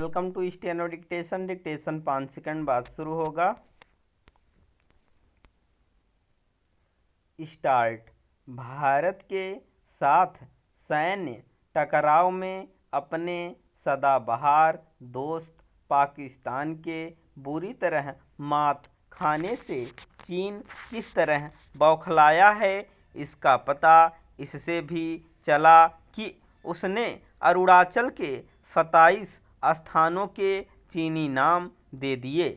Welcome to steno dictation. Dictation 5 second बाद शुरू होगा। स्टार्ट। भारत के साथ सैन्य टकराव में अपने सदाबहार दोस्त पाकिस्तान के बुरी तरह मात खाने से चीन किस तरह बौखलाया है, इसका पता इससे भी चला कि उसने अरुणाचल के 27 स्थानों के चीनी नाम दे दिए।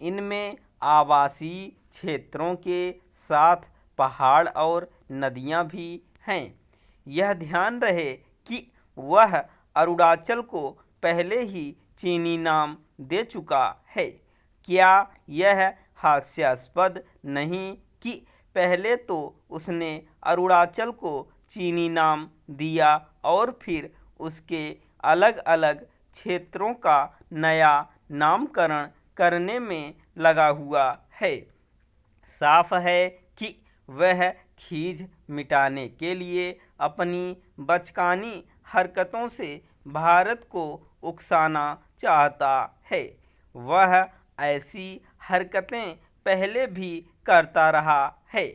इनमें आवासीय क्षेत्रों के साथ पहाड़ और नदियां भी हैं। यह ध्यान रहे कि वह अरुणाचल को पहले ही चीनी नाम दे चुका है। क्या यह हास्यास्पद नहीं कि पहले तो उसने अरुणाचल को चीनी नाम दिया और फिर उसके अलग अलग क्षेत्रों का नया नामकरण करने में लगा हुआ है। साफ है कि वह खीज मिटाने के लिए अपनी बचकानी हरकतों से भारत को उकसाना चाहता है। वह ऐसी हरकतें पहले भी करता रहा है।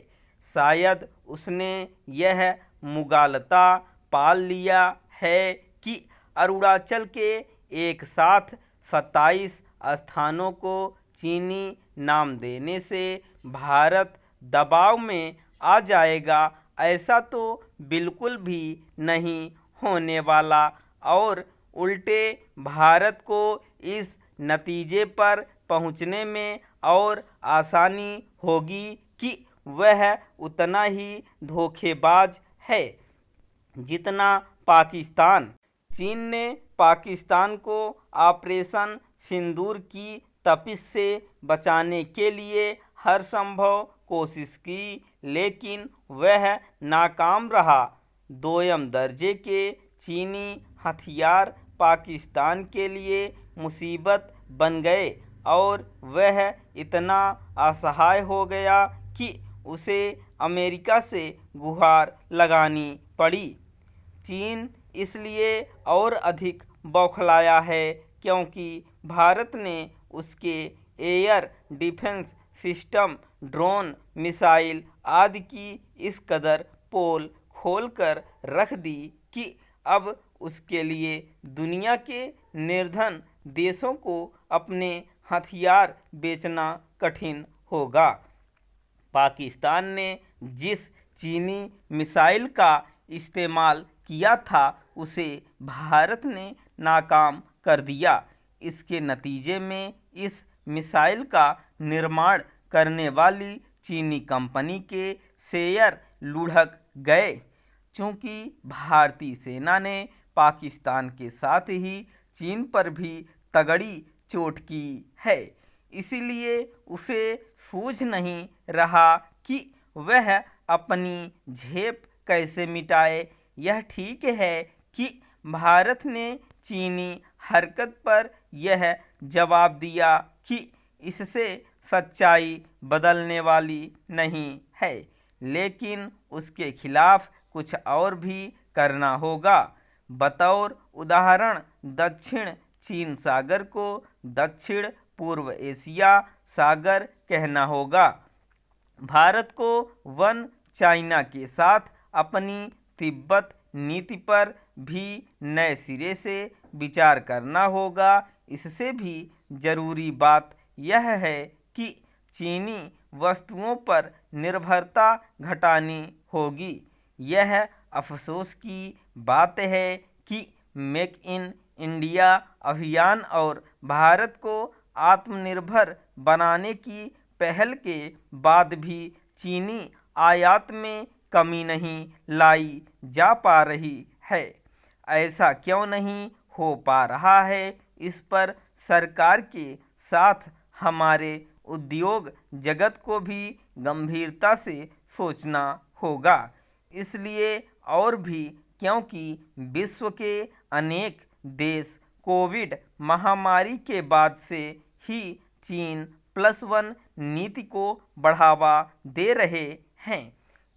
शायद उसने यह मुगालता पाल लिया है कि अरुणाचल के एक साथ 27 स्थानों को चीनी नाम देने से भारत दबाव में आ जाएगा। ऐसा तो बिल्कुल भी नहीं होने वाला और उल्टे भारत को इस नतीजे पर पहुंचने में और आसानी होगी कि वह उतना ही धोखेबाज है जितना पाकिस्तान। चीन ने पाकिस्तान को ऑपरेशन सिंदूर की तपिश से बचाने के लिए हर संभव कोशिश की, लेकिन वह नाकाम रहा। दोयम दर्जे के चीनी हथियार पाकिस्तान के लिए मुसीबत बन गए और वह इतना असहाय हो गया कि उसे अमेरिका से गुहार लगानी पड़ी। चीन इसलिए और अधिक बौखलाया है क्योंकि भारत ने उसके air defence system, drone, missile आदि की इस कदर पोल खोलकर रख दी कि अब उसके लिए दुनिया के निर्धन देशों को अपने हथियार बेचना कठिन होगा। पाकिस्तान ने जिस चीनी मिसाइल का इस्तेमाल किया था उसे भारत ने नाकाम कर दिया। इसके नतीजे में इस मिसाइल का निर्माण करने वाली चीनी कंपनी के शेयर लुढ़क गए। चूंकि भारतीय सेना ने पाकिस्तान के साथ ही चीन पर भी तगड़ी चोट की है, इसीलिए उसे सूझ नहीं रहा कि वह अपनी झेप कैसे मिटाए। यह ठीक है कि भारत ने चीनी हरकत पर यह जवाब दिया कि इससे सच्चाई बदलने वाली नहीं है, लेकिन उसके खिलाफ कुछ और भी करना होगा। बतौर उदाहरण, दक्षिण चीन सागर को दक्षिण पूर्व एशिया सागर कहना होगा। भारत को वन चाइना के साथ अपनी तिब्बत नीति पर भी नए सिरे से विचार करना होगा। इससे भी जरूरी बात यह है कि चीनी वस्तुओं पर निर्भरता घटानी होगी। यह अफसोस की बात है कि मेक इन इंडिया अभियान और भारत को आत्मनिर्भर बनाने की पहल के बाद भी चीनी आयात में कमी नहीं लाई जा पा रही है। ऐसा क्यों नहीं हो पा रहा है, इस पर सरकार के साथ हमारे उद्योग जगत को भी गंभीरता से सोचना होगा। इसलिए और भी क्योंकि विश्व के अनेक देश कोविड महामारी के बाद से ही चीन +1 नीति को बढ़ावा दे रहे हैं।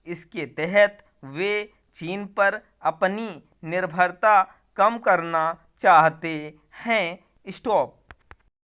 इसके तहत वे चीन पर अपनी निर्भरता कम करना चाहते हैं। स्टॉप।